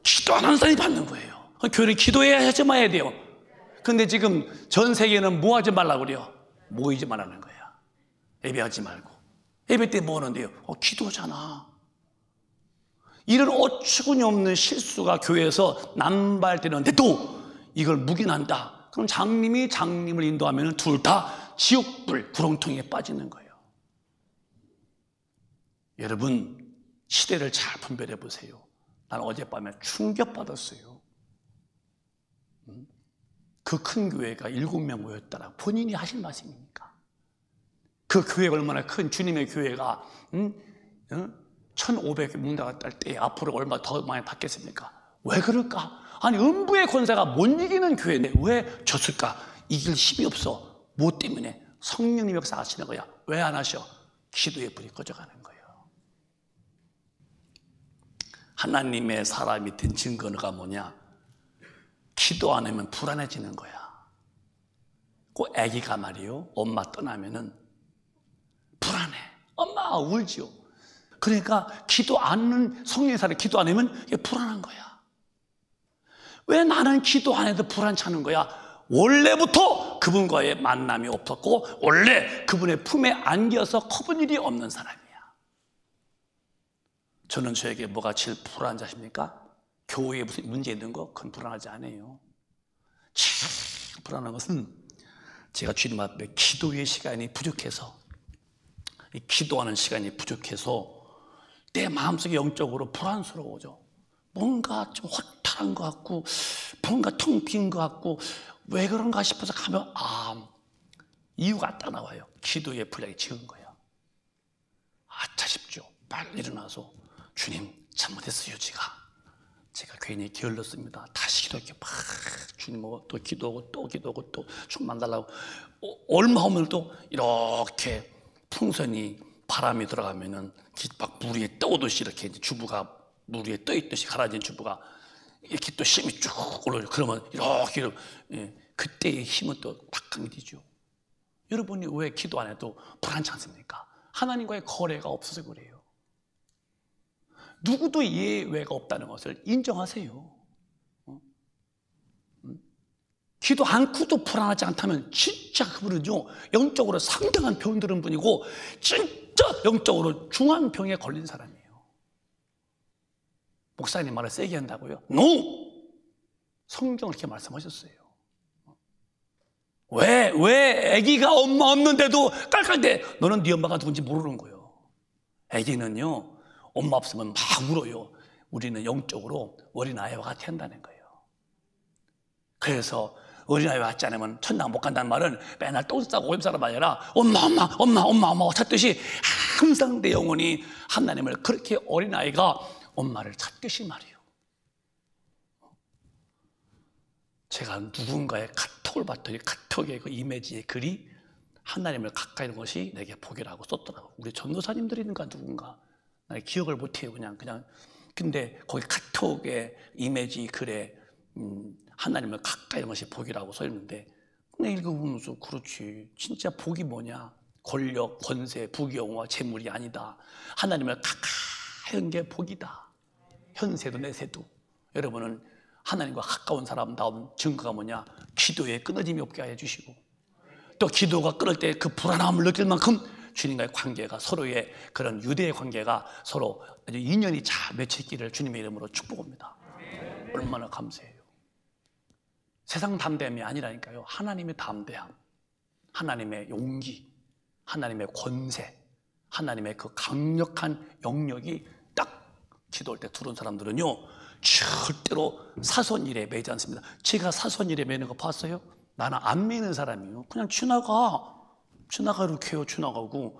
기도하는 사람이 받는 거예요. 교회는 기도해야지 말아야 돼요. 근데 지금 전 세계는 뭐 하지 말라고 그래요? 모이지 말라는 거야. 예배하지 말고. 예배 때 뭐 하는데요? 기도잖아. 이런 어처구니 없는 실수가 교회에서 남발되는데도 이걸 묵인한다. 그럼 장님이 장님을 인도하면 둘 다 지옥불 구렁텅이에 빠지는 거예요. 여러분, 시대를 잘 분별해 보세요. 난 어젯밤에 충격받았어요. 그 큰 교회가 7명 모였더라. 본인이 하신 말씀입니까? 그 교회가 얼마나 큰 주님의 교회가 1500개 문 닫을 때 앞으로 얼마나 더 많이 받겠습니까? 왜 그럴까? 아니, 음부의 권세가 못 이기는 교회인데 왜 졌을까? 이길 힘이 없어. 뭐 때문에? 성령님 역사하시는 거야. 왜 안 하셔? 기도의 불이 꺼져가는 거예요. 하나님의 사람이 된 증거가 뭐냐? 기도 안 하면 불안해지는 거야. 그 아기가 말이요, 엄마 떠나면은 불안해. 엄마 울지요. 그러니까 기도 안 하는 성령의 사람이 기도 안 하면 이게 불안한 거야. 왜 나는 기도 안 해도 불안찮은 거야? 원래부터 그분과의 만남이 없었고, 원래 그분의 품에 안겨서 커본 일이 없는 사람이야. 저는 저에게 뭐가 제일 불안한 자십니까? 교회에 무슨 문제 있는 거? 그건 불안하지 않아요. 제일 불안한 것은 제가 주님 앞에 기도의 시간이 부족해서, 기도하는 시간이 부족해서 내 마음속에 영적으로 불안스러워져. 뭔가 좀 허탈한 것 같고, 뭔가 텅 빈 것 같고, 왜 그런가 싶어서 가면 이유가 딱 나와요. 기도의 분량이 적은 거야. 아차 싶죠. 빨리 일어나서 주님 잘못했어요. 제가 괜히 게을렀습니다. 다시 기도할게요. 막 주님하고 또 기도하고 또 기도하고 또 충만 달라고. 얼마 후면 또 이렇게 풍선이 바람이 들어가면은 막 물 위에 떠오듯이 이렇게 주부가 물 위에 떠 있듯이 가라진 주부가 이렇게 또 힘이 쭉 올라요. 그러면 이렇게 그때의 힘은 또 팍 강해지죠. 여러분이 왜 기도 안 해도 불안치 않습니까? 하나님과의 거래가 없어서 그래요. 누구도 예외가 없다는 것을 인정하세요. 기도 않고도 불안하지 않다면 진짜 그분은요, 영적으로 상당한 병 들은 분이고 진짜 영적으로 중한 병에 걸린 사람이에요. 목사님 말을 세게 한다고요? NO! 성경을 이렇게 말씀하셨어요. 왜 아기가 엄마 없는데도 깔깔대? 너는 네 엄마가 누군지 모르는 거예요. 아기는요, 엄마 없으면 막 울어요. 우리는 영적으로 어린아이와 같이 한다는 거예요. 그래서 어린아이와 같지 않으면 천당 못 간다는 말은 맨날 똥 싸고 오줌 싸는 말이 아니라 엄마 찾듯이 항상 내 영혼이 하나님을, 그렇게 어린아이가 엄마를 찾듯이 말이에요. 제가 누군가의 카톡을 봤더니 카톡의 그 이미지의 글이 하나님을 가까이 하는 것이 내게 복이라고 썼더라고요. 우리 전도사님들인가 누군가, 나 기억을 못해요. 그냥 근데 거기 카톡의 이미지 글에 하나님을 가까이 하는 것이 복이라고 써 있는데, 그냥 읽어보면서 그렇지, 진짜 복이 뭐냐? 권력, 권세, 부귀영화, 재물이 아니다. 하나님을 가까이 하는 게 복이다. 현세도 내세도. 여러분은 하나님과 가까운 사람다운 증거가 뭐냐? 기도에 끊어짐이 없게 해 주시고, 또 기도가 끊을 때 그 불안함을 느낄 만큼 주님과의 관계가, 서로의 그런 유대의 관계가 서로 아주 인연이 잘 맺혀있기를 주님의 이름으로 축복합니다. 얼마나 감사해요. 세상 담대함이 아니라니까요. 하나님의 담대함, 하나님의 용기, 하나님의 권세, 하나님의 그 강력한 영역이 딱 기도할 때 들어온 사람들은요, 절대로 사손일에 매지 않습니다. 제가 사손일에 매는 거 봤어요? 나는 안 매는 사람이에요. 그냥 지나가 이렇게 해요. 지나가고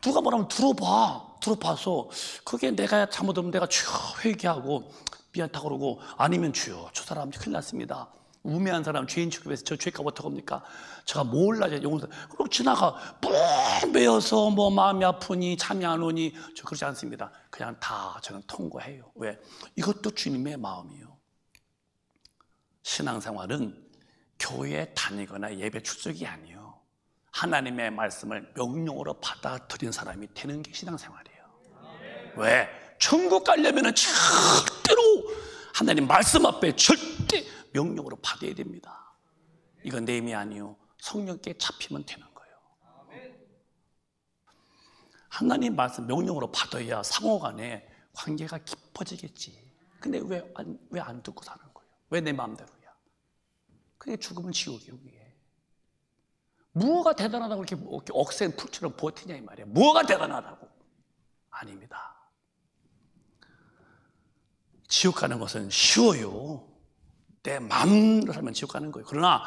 누가 뭐라면 들어봐서 그게 내가 잘못하면 내가 주여 회개하고 미안하다고 그러고, 아니면 주여 저 사람 큰일 났습니다, 우매한 사람 죄인 취급해서 저 죄값 어떡합니까? 제가 몰라요. 용서. 그리고 지나가 매여서 뭐 마음이 아프니 잠이 안 오니, 저 그러지 않습니다. 그냥 다 저는 통과해요. 왜? 이것도 주님의 마음이에요. 신앙생활은 교회에 다니거나 예배 출석이 아니에요. 하나님의 말씀을 명령으로 받아들인 사람이 되는 게 신앙생활이에요. 왜? 천국 가려면 절대로 하나님 말씀 앞에 절대 명령으로 받아야 됩니다. 이건 내 힘이 아니요, 성령께 잡히면 되는 거예요. 하나님 말씀 명령으로 받아야 상호간에 관계가 깊어지겠지. 근데 왜 안 듣고 사는 거예요? 왜 내 마음대로야? 그게 죽으면 지옥이에요. 그게 뭐가 대단하다고 이렇게 억센 풀처럼 버티냐 이 말이에요. 뭐가 대단하다고? 아닙니다. 지옥 가는 것은 쉬워요. 내 마음대로 살면 지옥 가는 거예요. 그러나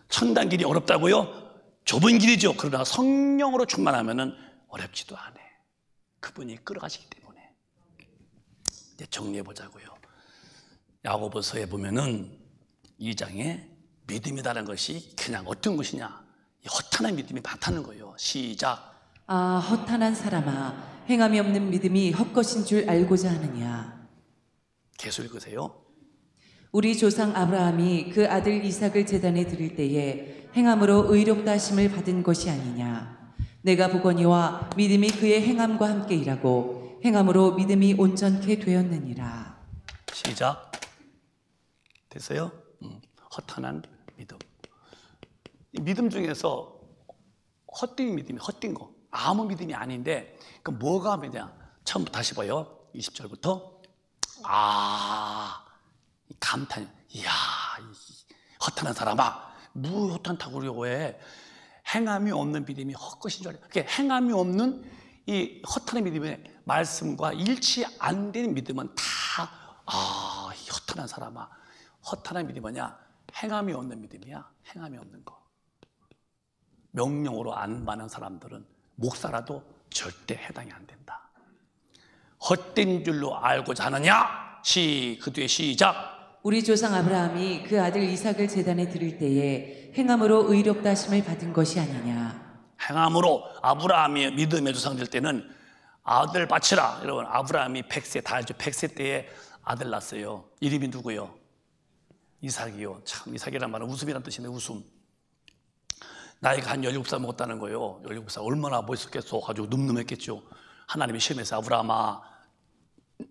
천당 길이 어렵다고요? 좁은 길이죠. 그러나 성령으로 충만하면 어렵지도 않아. 그분이 끌어가시기 때문에. 이제 정리해 보자고요. 야고보서에 보면은 2장에 믿음이라는 것이 그냥 어떤 것이냐, 이 허탄한 믿음이 많다는 거예요. 시작. 아, 허탄한 사람아, 행함이 없는 믿음이 헛것인 줄 알고자 하느냐. 계속 읽으세요. 우리 조상 아브라함이 그 아들 이삭을 제단에 드릴 때에 행함으로 의롭다 하심을 받은 것이 아니냐. 내가 보거니와 믿음이 그의 행함과 함께 일하고 행함으로 믿음이 온전케 되었느니라. 시작. 됐어요? 허탄한 믿음. 이 믿음 중에서 헛된 믿음이 헛된 거, 아무 믿음이 아닌데, 그 뭐가 믿냐? 처음부터 다시 봐요. 20절부터. 감탄. 이야, 허탄한 사람아, 뭐 허탄다고 그러고 해? 행함이 없는 믿음이 헛것인 줄 알아요. 그러니까 행함이 없는 이 허탄한 믿음의 말씀과 일치 안 되는 믿음은 다, 이 허탄한 사람아. 허탄한 믿음이 뭐냐? 행함이 없는 믿음이야. 행함이 없는 거. 명령으로 안 받는 사람들은 목사라도 절대 해당이 안 된다. 헛된 줄로 알고자 하느냐? 그 뒤에 시작. 우리 조상 아브라함이 그 아들 이삭을 제단에 드릴 때에 행함으로 의롭다 하심을 받은 것이 아니냐. 행함으로 아브라함이 믿음의 조상될 때는 아들 바치라. 여러분, 아브라함이 100세, 다 알죠? 100세 때에 아들 낳았어요. 이름이 누구요? 이삭이요. 참, 이삭이란 말은 웃음이란 뜻이네. 웃음. 나이가 한 17살 먹었다는 거예요. 17살 얼마나 멋있었겠어. 가지고 늠름했겠죠. 하나님이 시험해서 아브라함아,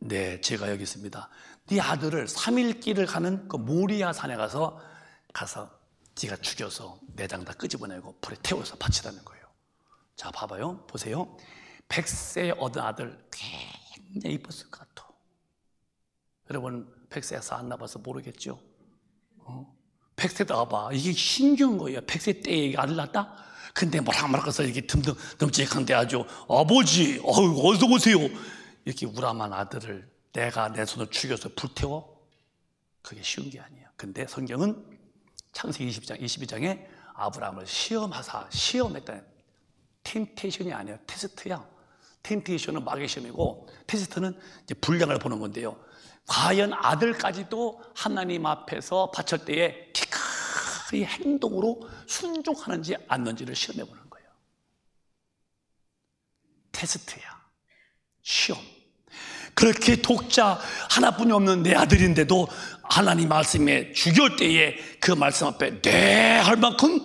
네, 제가 여기 있습니다. 네 아들을 3일 길을 가는 그 모리아 산에 가서 네가 죽여서 내장 다 끄집어내고 불에 태워서 바치라는 거예요. 자, 봐봐요. 보세요. 100세에 얻은 아들 굉장히 이뻤을 것 같아. 여러분 100세에서 안 나봐서 모르겠죠? 100세 나와봐. 이게 신기한 거예요. 100세 때에 아들 낳았다? 근데 뭐라서 이렇게 듬직한데 아주 아버지, 어디서 오세요? 이렇게 우람한 아들을 내가 내 손으로 죽여서 불태워? 그게 쉬운 게 아니에요. 근데 성경은 창세기 22장에 아브라함을 시험했다는, 템테이션이 아니에요. 테스트야. 템테이션은 마귀의 시험이고, 테스트는 이제 분량을 보는 건데요. 과연 아들까지도 하나님 앞에서 바칠 때에 기꺼이 행동으로 순종하는지 않는지를 시험해 보는 거예요. 테스트야. 시험. 그렇게 독자 하나뿐이 없는 내 아들인데도 하나님 말씀에 죽일 때에 그 말씀 앞에 네 할 만큼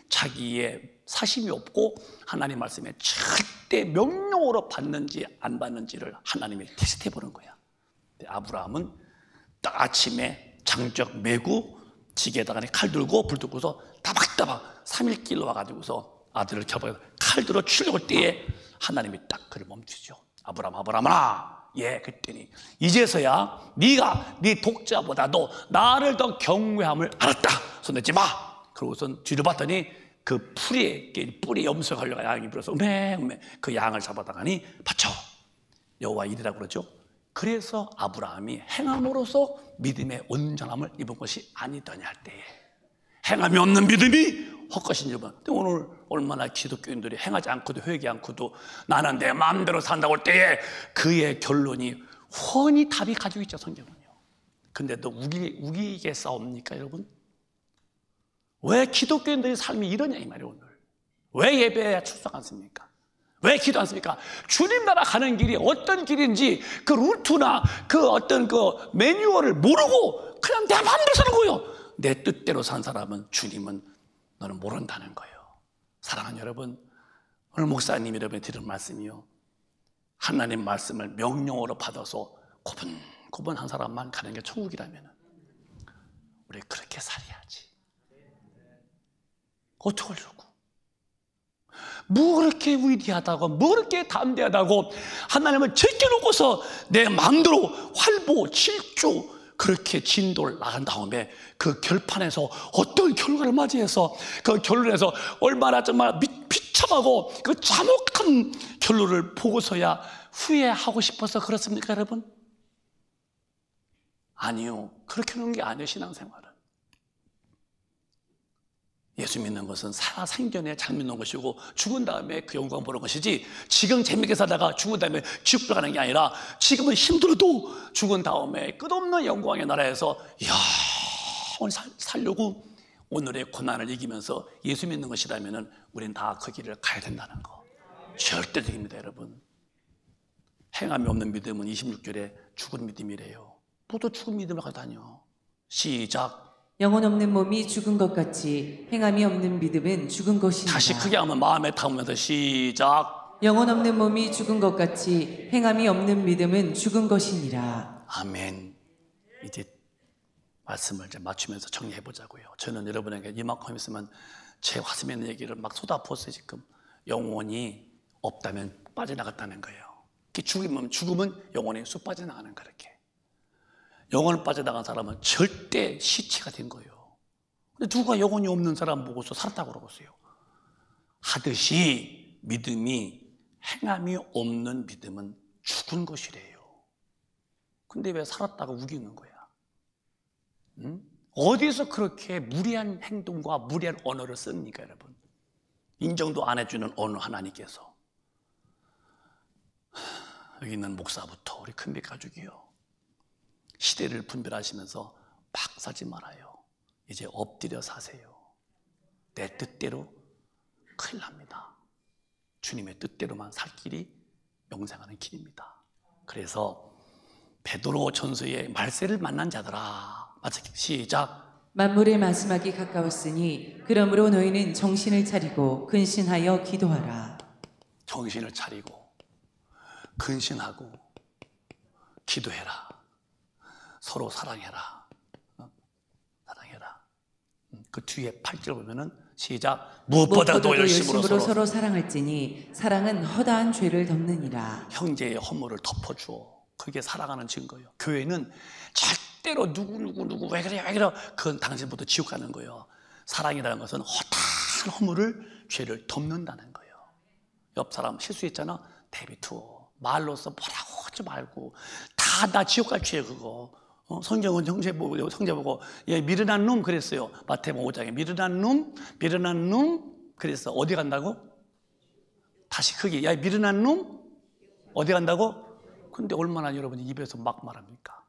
자기의 사심이 없고 하나님 말씀에 절대 명령으로 받는지 안 받는지를 하나님이 테스트해 보는 거야. 아브라함은 딱 아침에 장적 메고 지게에다가 칼 들고 불 들고서 따박따박 3일 길로 와가지고서 아들을 켜버려 칼 들어 치려고 때에 하나님이 딱 그를 멈추죠. 아브라함아, 예, 그랬더니 이제서야 네가 네 독자보다도 나를 더 경외함을 알았다. 손 내지 마. 그러고선 뒤를 봤더니 그 뿌리 염소에 걸려가 양이 불어서 우매우매 그 양을 잡아다가니 바쳐 여호와 일이라고 그러죠. 그래서 아브라함이 행함으로써 믿음의 온전함을 입은 것이 아니더냐 할 때에 행함이 없는 믿음이 헛것인지 봐. 오늘 얼마나 기독교인들이 행하지 않고도 회개 않고도 나는 내 마음대로 산다고 할 때에 그의 결론이 훤히 답이 가지고 있죠, 성경은요. 근데 또 우기게 싸웁니까, 여러분? 왜 기독교인들의 삶이 이러냐 이 말이에요. 오늘 왜 예배에 출석 않습니까? 왜 기도 않습니까? 주님 나라 가는 길이 어떤 길인지 그 루트나 그 어떤 그 매뉴얼을 모르고 그냥 내 마음대로 사는 거예요. 내 뜻대로 산 사람은 주님은 너는 모른다는 거예요. 사랑하는 여러분, 오늘 목사님 여러분이 드린 말씀이요, 하나님 말씀을 명령으로 받아서 고분고분한 사람만 가는 게 천국이라면 우리 그렇게 살아야지. 어떡하려고? 뭐 그렇게 위대하다고, 뭐 그렇게 담대하다고 하나님을 제껴놓고서 내 마음대로 활보, 질주 그렇게 진도를 나간 다음에 그 결판에서 어떤 결과를 맞이해서 그 결론에서 얼마나 정말 비참하고 그 참혹한 결론을 보고서야 후회하고 싶어서 그렇습니까, 여러분? 아니요, 그렇게 하는 게 아니에요. 신앙생활은 예수 믿는 것은 살아생전에 잘 믿는 것이고 죽은 다음에 그 영광 보는 것이지, 지금 재밌게 살다가 죽은 다음에 지옥 들어가는 게 아니라 지금은 힘들어도 죽은 다음에 끝없는 영광의 나라에서 영원히 살려고 오늘의 고난을 이기면서 예수 믿는 것이라면 우리는 다 그 길을 가야 된다는 거 절대적입니다. 여러분, 행함이 없는 믿음은 26절에 죽은 믿음이래요. 또 죽은 믿음을 가다니요. 시작. 영혼 없는 몸이 죽은 것 같이 행함이 없는 믿음은 죽은 것이니라. 다시 크게 하면 마음에 담으면서 시작. 영혼 없는 몸이 죽은 것 같이 행함이 없는 믿음은 죽은 것이니라. 아멘. 이제 말씀을 이제 맞추면서 정리해 보자고요. 저는 여러분에게 이만큼 있으면 제 가슴에 있는 얘기를 막 쏟아부었어요. 지금 영혼이 없다면 빠져나갔다는 거예요. 죽음은 영혼이 쑥 빠져나가는 거예요. 이렇게 영혼을 빠져나간 사람은 절대 시체가 된 거예요. 근데 누가 영혼이 없는 사람 보고서 살았다고 그러겠어요? 하듯이 믿음이, 행함이 없는 믿음은 죽은 것이래요. 근데 왜 살았다고 우기는 거야? 응? 어디서 그렇게 무리한 행동과 무리한 언어를 씁니까, 여러분? 인정도 안 해주는 어느 하나님께서. 여기 있는 목사부터 우리 큰빛 가족이요, 시대를 분별하시면서 막 살지 말아요. 이제 엎드려 사세요. 내 뜻대로 큰일 납니다. 주님의 뜻대로만 살 길이 영생하는 길입니다. 그래서 베드로 전서의 말세를 만난 자들아, 시작. 만물의 마지막이 가까웠으니 그러므로 너희는 정신을 차리고 근신하여 기도하라. 정신을 차리고 근신하고 기도해라. 서로 사랑해라. 사랑해라. 그 뒤에 8절 보면은 시작. 무엇보다도 열심으로 서로 사랑할지니 사랑은 허다한 죄를 덮느니라. 형제의 허물을 덮어주어. 그게 사랑하는 증거예요. 교회는 절대로 누구 왜 그래 그건 당신부터 지옥 가는 거예요. 사랑이라는 것은 허다한 허물을, 죄를 덮는다는 거예요. 옆 사람 실수했잖아, 대비투어. 말로써 뭐라고 하지 말고 다 나 지옥 갈 죄 그거. 성경은 형제 보고 미련한 놈 그랬어요. 마태복음 5장에 미련한 놈 그랬어. 어디 간다고? 다시 크게, 야 미련한 놈 어디 간다고? 근데 얼마나 여러분이 입에서 막 말합니까?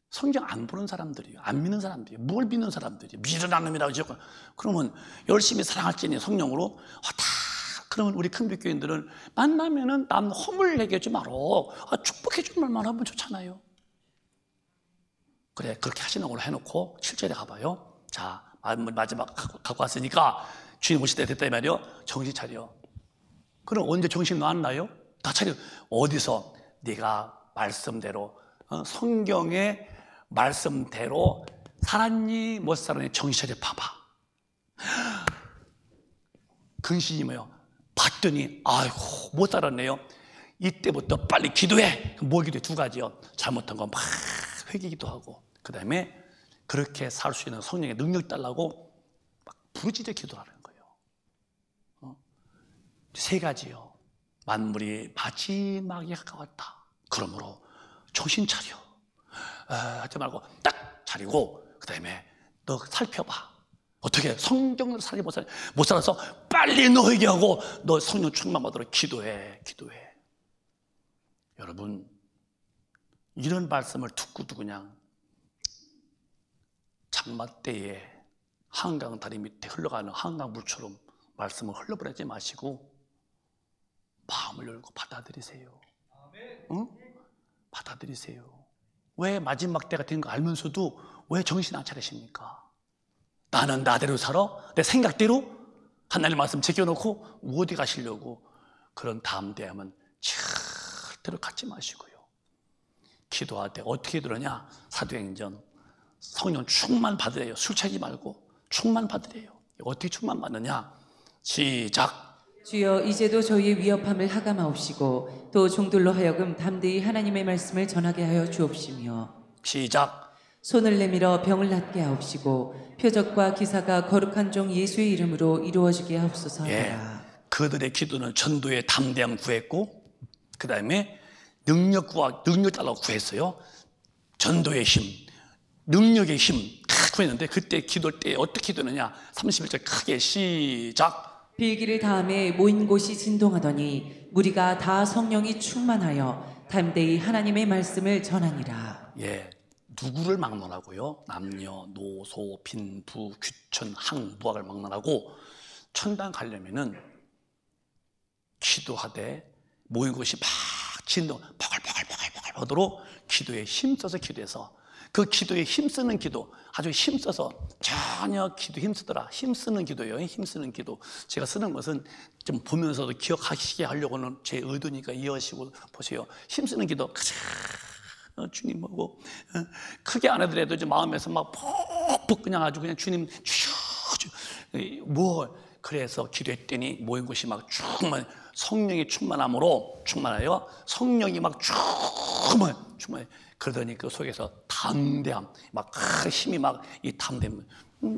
성경 안 보는 사람들이에요. 안 믿는 사람들이에요. 뭘 믿는 사람들이에요? 미련한 놈이라고 지금. 그러면 열심히 사랑할지니 성령으로 그러면 우리 큰빛교인들은 만나면은 남 허물 얘기하지 말어. 축복해 줄 말만 하면 좋잖아요. 그래, 그렇게 하시는 걸로 해놓고 7절에 가봐요. 자, 마지막 갖고 왔으니까 주님 오실 때 됐다 이 말이요. 정신 차려. 그럼 언제 정신 놨나요? 다 차려. 어디서? 네가 말씀대로, 성경의 말씀대로 살았니 못 살았니 정신 차려 봐봐. 근신이 뭐예요? 봤더니 아이고 못 살았네요. 이때부터 빨리 기도해. 뭐 기도해? 두 가지요. 잘못한 거 막 회개기도 하고, 그 다음에 그렇게 살 수 있는 성령의 능력 달라고 막 부르짖어 기도하는 거예요. 세 가지요. 만물이 마지막에 가까웠다. 그러므로 정신 차려. 하지 말고 딱 차리고 그 다음에 너 살펴봐. 어떻게 성경을 살지 못 살아서 빨리 너에게 하고 너 성령 충만 받도록 기도해. 여러분, 이런 말씀을 듣고도 그냥 장마 때에 한강 다리 밑에 흘러가는 한강물처럼 말씀을 흘러보내지 마시고 마음을 열고 받아들이세요. 응? 받아들이세요. 왜 마지막 때가 된 거 알면서도 왜 정신 안 차리십니까? 나는 나대로 살아? 내 생각대로? 하나님 말씀 제껴놓고 어디 가시려고? 그런 담대함은 절대로 갖지 마시고요. 기도할 때 어떻게 들으냐? 사도행전 성령 충만 받으래요. 술 취하지 말고 충만 받으래요. 어떻게 충만 받느냐? 시작. 주여, 이제도 저희의 위협함을 하감하옵시고 또 종들로 하여금 담대히 하나님의 말씀을 전하게 하여 주옵시며 시작. 손을 내밀어 병을 낫게 하옵시고 표적과 기사가 거룩한 종 예수의 이름으로 이루어지게 하옵소서 하더라. 그들의 기도는 전도의 담대함 구했고 그 다음에 능력 달라고 구했어요. 전도의 힘, 능력의 힘 다 구했는데 그때 기도할 때 어떻게 기도느냐? 31절 크게 시작. 빌기를 다음에 모인 곳이 진동하더니 무리가 다 성령이 충만하여 담대히 하나님의 말씀을 전하니라. 누구를 막론하고요? 남녀, 노소, 빈부, 귀천, 항, 무학을 막론하고 천당 가려면은 기도하되 모인 곳이 막 진동, 버글버글 하도록 기도에 힘써서 기도해서 그 기도에 힘쓰는 기도, 아주 힘써서 전혀 기도 힘쓰더라. 힘쓰는 기도예요. 힘쓰는 기도. 제가 쓰는 것은 좀 보면서도 기억하시게 하려고는 제 의도니까 이해하시고 보세요. 힘쓰는 기도. 주님 보고 크게 안 하더라도 이제 마음에서 막 푹푹 그냥 아주 그냥 주님 뭐 그래서 기도했더니 모인 곳이 막 충만 성령의 충만함으로 충만하여 성령이 막 충만해. 그러더니 그 속에서 담대함, 막 힘이 막 이 담대함.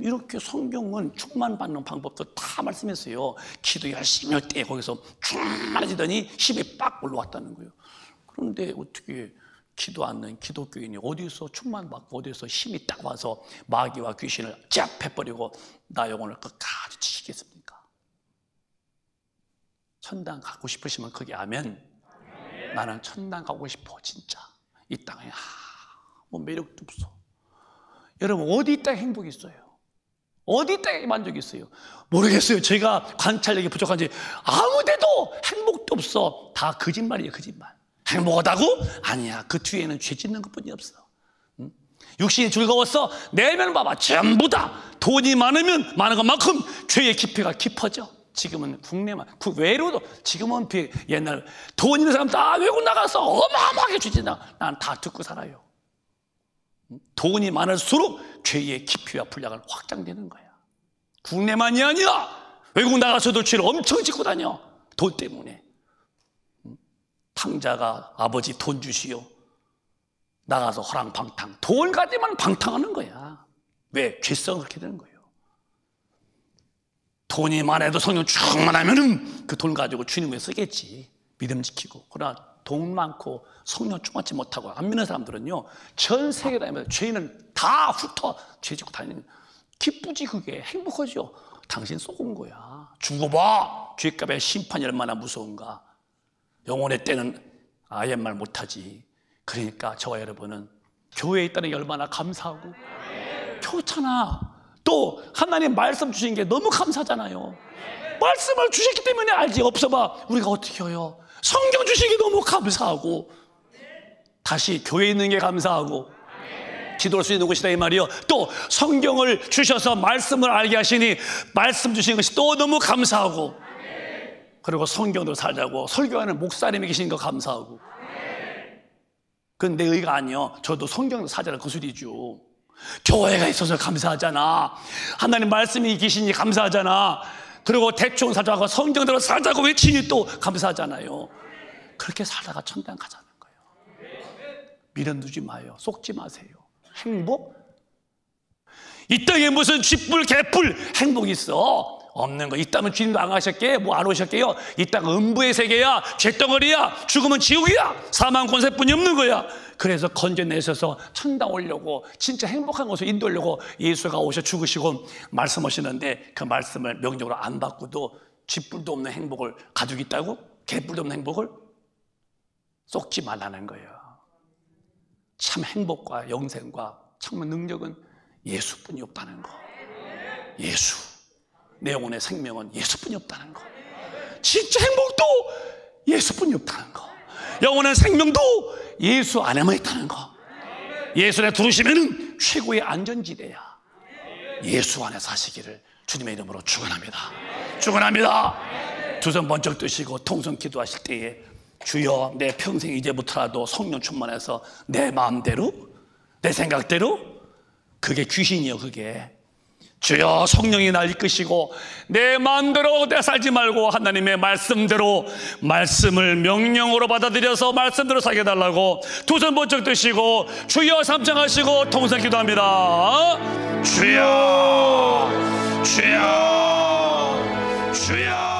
이렇게 성경은 충만받는 방법도 다 말씀했어요. 기도 열심히 할 때 거기서 충만해지더니 힘이 빡 올라왔다는 거예요. 그런데 어떻게 기도 않는 기독교인이 어디서 충만받고 어디서 힘이 딱 와서 마귀와 귀신을 쫙 패버리고 나 영혼을 끝까지 지키겠습니까? 천당 가고 싶으시면 거기 아멘. 나는 천당 가고 싶어 진짜. 이 땅에 아무 매력도 없어. 여러분 어디 이 땅에 행복이 있어요? 어디 이 땅에 만족이 있어요? 모르겠어요. 제가 관찰력이 부족한지 아무 데도 행복도 없어. 다 거짓말이에요. 거짓말. 행복하다고? 아니야. 그 뒤에는 죄 짓는 것뿐이 없어. 육신이 즐거웠어? 내면 봐봐. 전부 다 돈이 많으면 많은 것만큼 죄의 깊이가 깊어져. 지금은 국내만, 외로도 지금은 옛날 돈 있는 사람 다 외국 나가서 어마어마하게 죄 짓나. 난 다 듣고 살아요. 돈이 많을수록 죄의 깊이와 분량은 확장되는 거야. 국내만이 아니라 외국 나가서도 죄를 엄청 짓고 다녀. 돈 때문에. 탕자가 아버지 돈 주시오. 나가서 호랑방탕. 돈 가지만 방탕하는 거야. 왜? 죄성 그렇게 되는 거예요. 돈이 많아도 성령 충만하면은 그 돈 가지고 주님을 쓰겠지. 믿음 지키고. 그러나 돈 많고 성령 충만치 못하고 안 믿는 사람들은요, 전 세계 다니면서 죄인은 다 훑어 죄 짓고 다니는. 기쁘지 그게. 행복하죠. 당신 속은 거야. 죽어봐. 죄값의 심판이 얼마나 무서운가. 영혼의 때는 아예 말 못하지. 그러니까 저와 여러분은 교회에 있다는 게 얼마나 감사하고 좋잖아. 또 하나님 말씀 주신 게 너무 감사하잖아요. 말씀을 주셨기 때문에 알지. 없어봐 우리가 어떻게 해요. 성경 주신 게 너무 감사하고 다시 교회에 있는 게 감사하고 기도할 수 있는 곳이다 이 말이요. 또 성경을 주셔서 말씀을 알게 하시니 말씀 주신 것이 또 너무 감사하고 그리고 성경도 살자고 설교하는 목사님이 계신 거 감사하고. 그건 내 의가 아니요. 저도 성경도 사자라 그 소리죠. 교회가 있어서 감사하잖아. 하나님 말씀이 계시니 감사하잖아. 그리고 대충 살자고 성경대로 살자고 외치니 또 감사하잖아요. 그렇게 살다가 천당 가자는 거예요. 미련 두지 마요. 속지 마세요. 행복? 이 땅에 무슨 쥐뿔 개뿔 행복이 있어. 없는 거. 있다면 주님도 안 가셨게 뭐 안 오셨게요. 이 땅 음부의 세계야, 죄덩어리야, 죽으면 지옥이야, 사망 권세뿐이 없는 거야. 그래서 건져내셔서 천당 오려고, 진짜 행복한 곳으로 인도하려고 예수가 오셔 죽으시고 말씀하시는데, 그 말씀을 명령으로 안 받고도 쥐뿔도 없는 행복을 가지고 있다고? 개뿔도 없는 행복을 쏟지 말라는 거예요. 참 행복과 영생과 참 능력은 예수뿐이 없다는 거. 예수, 내 영혼의 생명은 예수뿐이 없다는 거. 진짜 행복도 예수뿐이 없다는 거. 영혼의 생명도 예수 안에만 있다는 거. 예수 안에 들으시면 최고의 안전지대야. 예수 안에 사시기를 주님의 이름으로 축원합니다. 축원합니다. 두 손 번쩍 드시고 통성 기도하실 때에, 주여 내 평생 이제부터라도 성령 충만해서 내 마음대로, 내 생각대로, 그게 귀신이요, 그게. 주여 성령이 날 이끄시고 내 마음대로 내 살지 말고 하나님의 말씀대로, 말씀을 명령으로 받아들여서 말씀대로 살게 해달라고 두 손 번쩍 드시고 주여 삼창하시고 통성 기도합니다. 주여, 주여, 주여.